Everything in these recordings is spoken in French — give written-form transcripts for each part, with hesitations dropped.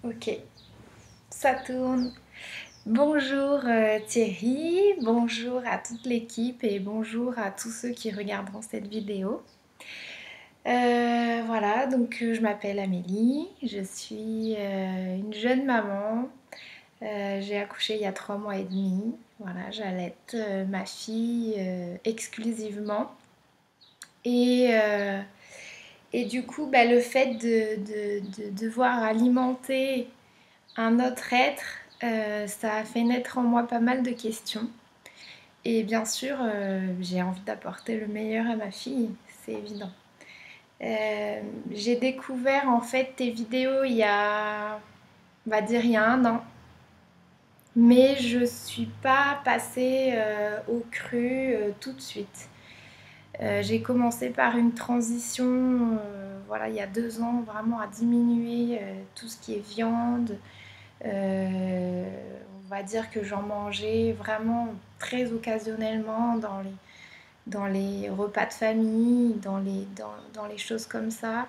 Ok, ça tourne. Bonjour Thierry, bonjour à toute l'équipe et bonjour à tous ceux qui regarderont cette vidéo. Voilà, je m'appelle Amélie, je suis une jeune maman. J'ai accouché il y a 3 mois et demi. Voilà, j'allaite ma fille exclusivement. Et, euh, et du coup, le fait de devoir alimenter un autre être, ça a fait naître en moi pas mal de questions. Et bien sûr, j'ai envie d'apporter le meilleur à ma fille, c'est évident. J'ai découvert en fait tes vidéos il y a, on va dire, il y a 1 an. Mais je suis pas passée au cru tout de suite. J'ai commencé par une transition, voilà, il y a 2 ans, vraiment à diminuer tout ce qui est viande. On va dire que j'en mangeais vraiment très occasionnellement dans les repas de famille, dans les choses comme ça.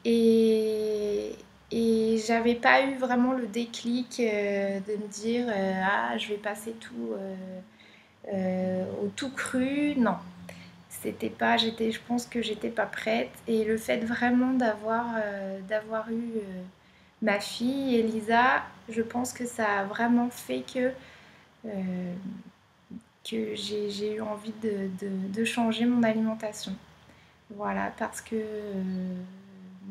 Et, et j'avais pas eu vraiment le déclic de me dire ah, je vais passer tout au tout cru. Non, c'était pas, je pense que j'étais pas prête. Et le fait vraiment d'avoir eu ma fille, Elisa, je pense que ça a vraiment fait euh, que j'ai eu envie de changer mon alimentation. Voilà, parce que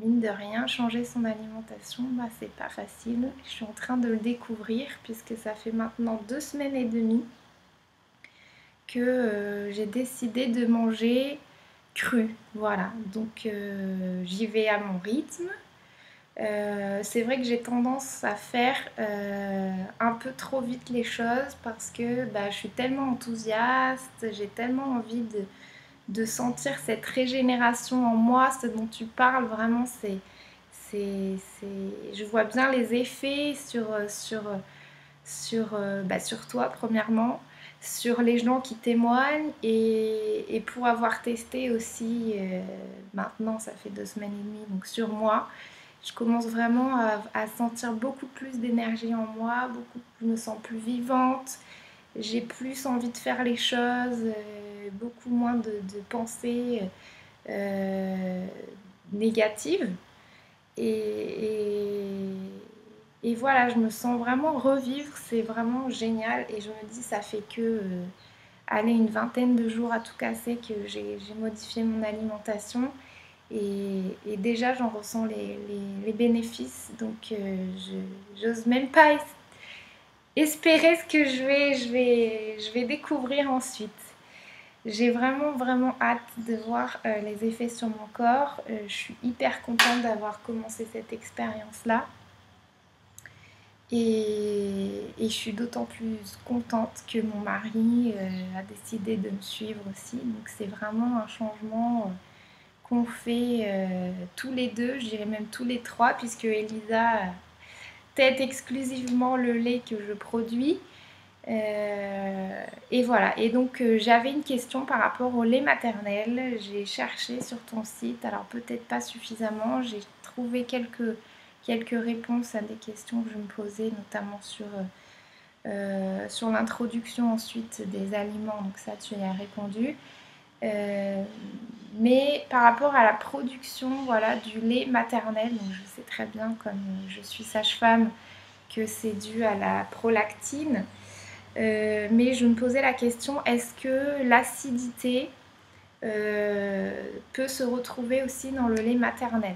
mine de rien, changer son alimentation, c'est pas facile. Je suis en train de le découvrir puisque ça fait maintenant 2 semaines et demie que j'ai décidé de manger cru. Voilà, j'y vais à mon rythme. C'est vrai que j'ai tendance à faire un peu trop vite les choses parce que je suis tellement enthousiaste, j'ai tellement envie de sentir cette régénération en moi, ce dont tu parles vraiment, je vois bien les effets sur toi premièrement, sur les gens qui témoignent et pour avoir testé aussi, maintenant ça fait 2 semaines et demie, donc sur moi, je commence vraiment à sentir beaucoup plus d'énergie en moi, je me sens plus vivante, j'ai plus envie de faire les choses, beaucoup moins de pensées euh, négatives. Et, et voilà, je me sens vraiment revivre, c'est vraiment génial. Et je me dis, ça fait que, aller une vingtaine de jours à tout casser que j'ai modifié mon alimentation. Et déjà, j'en ressens les bénéfices. J'ose même pas espérer ce que je vais découvrir ensuite. J'ai vraiment vraiment hâte de voir les effets sur mon corps. Je suis hyper contente d'avoir commencé cette expérience-là. Et je suis d'autant plus contente que mon mari a décidé de me suivre aussi. Donc c'est vraiment un changement qu'on fait tous les deux, je dirais même tous les trois, puisque Elisa tète exclusivement le lait que je produis. Et voilà, et j'avais une question par rapport au lait maternel. J'ai cherché sur ton site, alors peut-être pas suffisamment, j'ai trouvé quelques réponses à des questions que je me posais, notamment sur l'introduction ensuite des aliments, donc ça tu y as répondu. Euh, mais par rapport à la production, voilà, du lait maternel, donc je sais très bien comme je suis sage-femme que c'est dû à la prolactine. Mais je me posais la question, est-ce que l'acidité peut se retrouver aussi dans le lait maternel?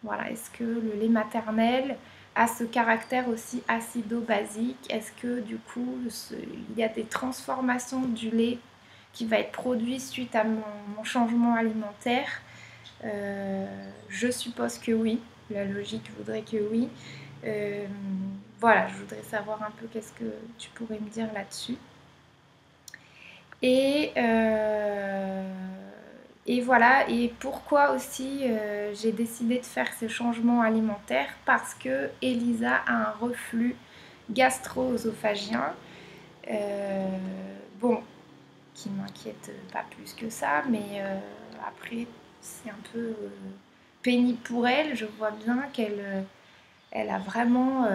Voilà, est-ce que le lait maternel a ce caractère aussi acido-basique? Est-ce que du coup, il y a des transformations du lait qui va être produit suite à mon changement alimentaire? Je suppose que oui, la logique voudrait que oui. Euh, voilà, je voudrais savoir un peu qu'est-ce que tu pourrais me dire là-dessus. Et, euh, et voilà, et pourquoi aussi j'ai décidé de faire ce changement alimentaire? Parce que Elisa a un reflux gastro-œsophagien. Euh, bon, qui m'inquiète pas plus que ça, mais après, c'est un peu pénible pour elle. Je vois bien Elle a vraiment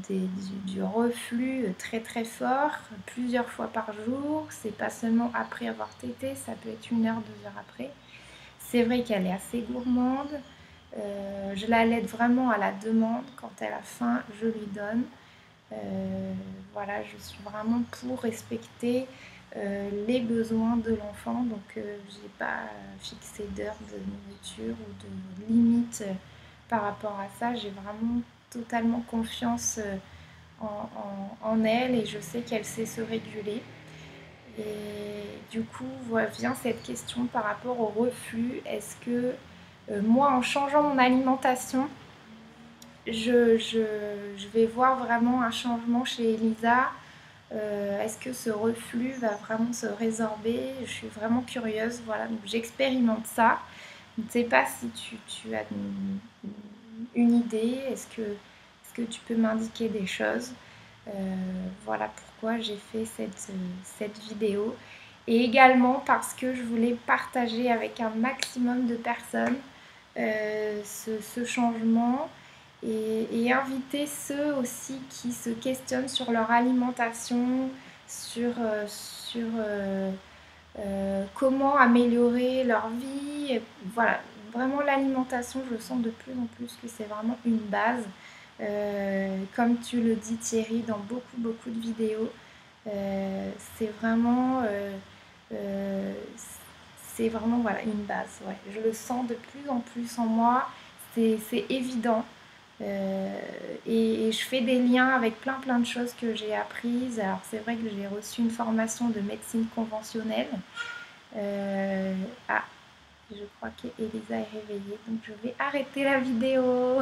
du reflux très très fort, plusieurs fois par jour. C'est pas seulement après avoir tété, ça peut être 1 heure, 2 heures après. C'est vrai qu'elle est assez gourmande. Je la laide vraiment à la demande. Quand elle a faim, je lui donne. Voilà, je suis vraiment pour respecter les besoins de l'enfant. Donc, j'ai pas fixé d'heure de nourriture ou de limite par rapport à ça. J'ai vraiment totalement confiance en elle et je sais qu'elle sait se réguler. Et du coup, vient cette question par rapport au reflux. Est-ce que moi, en changeant mon alimentation, je vais voir vraiment un changement chez Elisa? Est-ce que ce reflux va vraiment se résorber? Je suis vraiment curieuse, voilà, donc j'expérimente ça. Je ne sais pas si tu as une idée. Est-ce que tu peux m'indiquer des choses? Voilà pourquoi j'ai fait cette vidéo. Et également parce que je voulais partager avec un maximum de personnes ce changement et inviter ceux aussi qui se questionnent sur leur alimentation, sur comment améliorer leur vie. Voilà, vraiment l'alimentation, je sens de plus en plus que c'est vraiment une base. Comme tu le dis Thierry dans beaucoup beaucoup de vidéos, c'est vraiment, voilà, une base. Ouais. Je le sens de plus en plus en moi, c'est évident. Et je fais des liens avec plein de choses que j'ai apprises. Alors c'est vrai que j'ai reçu une formation de médecine conventionnelle. Ah, je crois qu'Elisa est réveillée, donc je vais arrêter la vidéo.